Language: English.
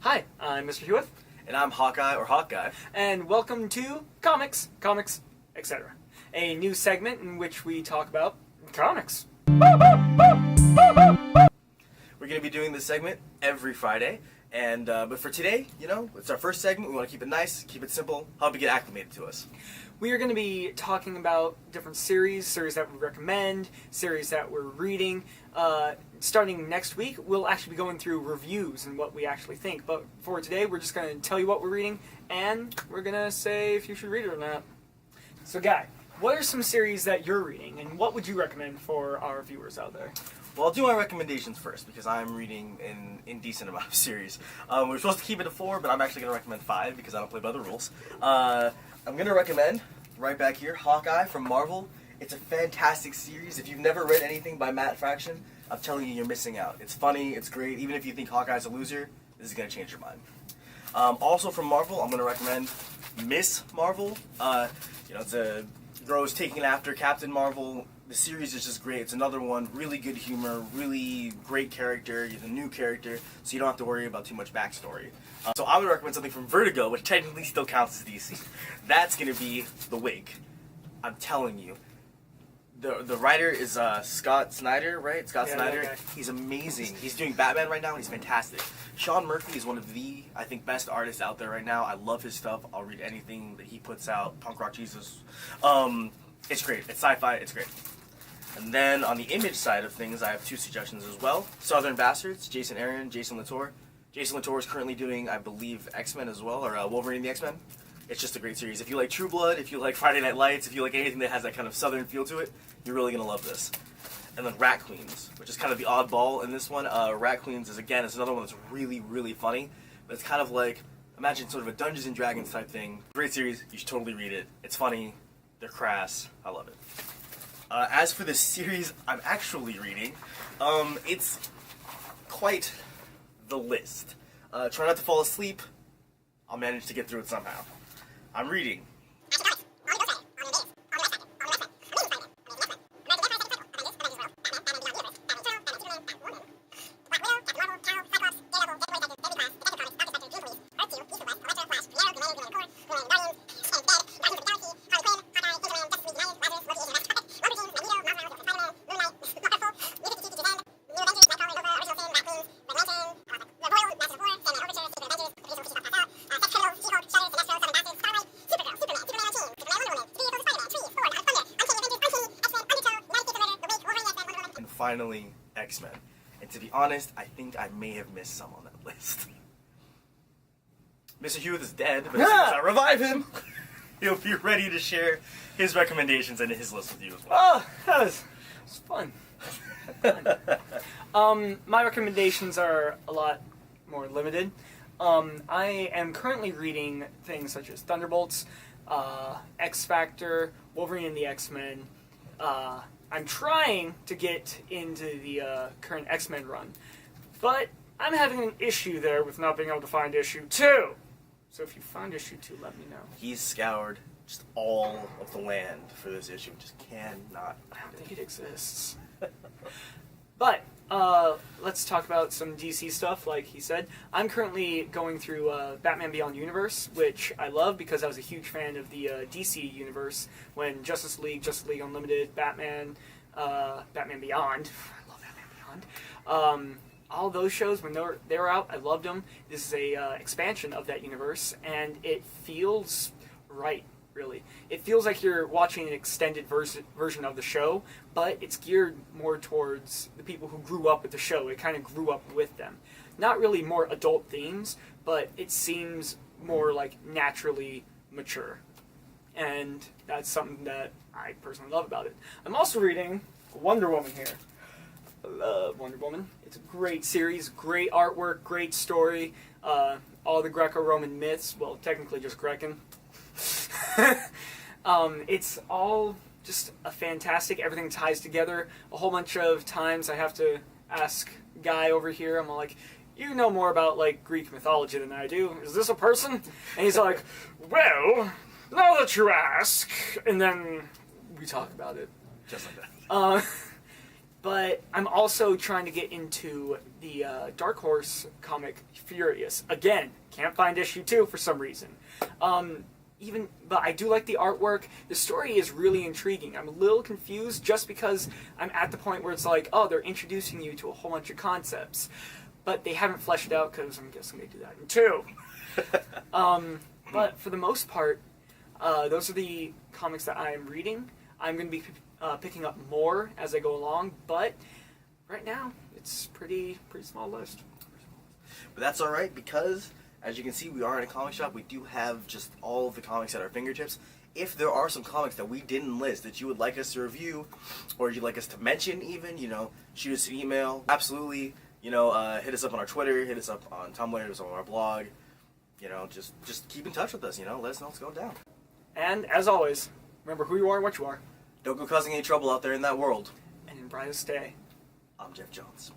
Hi, I'm Mr. Hueth. And I'm Hawkeye or Hawkguy. And welcome to Comics, etc. A new segment in which we talk about comics. We're going to be doing this segment every Friday. And but for today, it's our first segment. We want to keep it nice, keep it simple, help you get acclimated to us. We are going to be talking about different series that we recommend, series that we're reading. Starting next week, we'll actually be going through reviews and what we actually think. But for today, we're just going to tell you what we're reading, and we're going to say if you should read it or not. So, Guy, what are some series that you're reading, and what would you recommend for our viewers out there? Well, I'll do my recommendations first, because I'm reading an indecent amount of series. We're supposed to keep it to 4, but I'm actually going to recommend 5, because I don't play by the rules. I'm going to recommend, right back here, Hawkeye from Marvel. It's a fantastic series. If you've never read anything by Matt Fraction, I'm telling you, you're missing out. It's funny, it's great. Even if you think Hawkeye's a loser, this is going to change your mind. Also from Marvel, I'm going to recommend Miss Marvel. It's a girl taking after Captain Marvel. The series is just great. It's another one, really good humor, really great character. He's a new character, so you don't have to worry about too much backstory. So I would recommend something from Vertigo, which technically still counts as DC. That's going to be The Wig. I'm telling you. The writer is Scott Snyder, right? Scott Snyder. Okay. He's amazing. He's doing Batman right now, and he's fantastic. Sean Murphy is one of the, I think, best artists out there right now. I love his stuff. I'll read anything that he puts out. Punk Rock Jesus. It's great. It's sci-fi. It's great. And then on the Image side of things, I have 2 suggestions as well. Southern Bastards, Jason Aaron, Jason Latour. Jason Latour is currently doing, I believe, X-Men as well, or Wolverine and the X-Men. It's just a great series. If you like True Blood, if you like Friday Night Lights, if you like anything that has that kind of Southern feel to it, you're really going to love this. And then Rat Queens, which is kind of the oddball in this one. Rat Queens is another one that's really, really funny. But it's kind of like, imagine sort of a Dungeons & Dragons type thing. Great series. You should totally read it. It's funny. They're crass. I love it. As for the series I'm actually reading, it's quite the list. Try not to fall asleep. I'll manage to get through it somehow. I'm reading finally X-Men. And to be honest, I think I may have missed some on that list. Mr. Hueth is dead, but as soon as I revive him, he'll be ready to share his recommendations and his list with you as well. Oh, that was fun. My recommendations are a lot more limited. I am currently reading things such as Thunderbolts, X Factor, Wolverine and the X-Men. I'm trying to get into the current X-Men run, but I'm having an issue there with not being able to find issue 2. So if you find issue 2, let me know. He's scoured just all of the land for this issue. Just cannot. I don't think it exists. But let's talk about some DC stuff, like he said. I'm currently going through Batman Beyond Universe, which I love because I was a huge fan of the DC universe when Justice League Unlimited, Batman Beyond. I love Batman Beyond. All those shows, when they were out, I loved them. This is a expansion of that universe, and it feels right. Really. It feels like you're watching an extended version of the show, but it's geared more towards the people who grew up with the show. It kind of grew up with them. Not really more adult themes, but it seems more like naturally mature. And that's something that I personally love about it. I'm also reading Wonder Woman here. I love Wonder Woman. It's a great series, great artwork, great story. All the Greco-Roman myths, well, technically just Grecan. It's all just a fantastic, everything ties together. A whole bunch of times I have to ask Guy over here, I'm like, you know more about like Greek mythology than I do. Is this a person? And he's like, well, now that you ask. And then we talk about it. Just like that. But I'm also trying to get into the Dark Horse comic Furious. Again, can't find issue 2 for some reason. But I do like the artwork. The story is really intriguing. I'm a little confused just because I'm at the point where it's like, oh, they're introducing you to a whole bunch of concepts. But they haven't fleshed it out because I'm guessing they do that in 2. But for the most part, those are the comics that I am reading. I'm going to be picking up more as I go along, but right now it's pretty small list. But that's all right, because as you can see, we are in a comic shop. We do have just all of the comics at our fingertips. If there are some comics that we didn't list that you would like us to review, or you'd like us to mention even, shoot us an email. Absolutely, hit us up on our Twitter, hit us up on Tumblr, hit us up on our blog. Just keep in touch with us, let us know what's going down. And as always, remember who you are and what you are. Don't go causing any trouble out there in that world. And in brightest day, I'm Jeff Jones.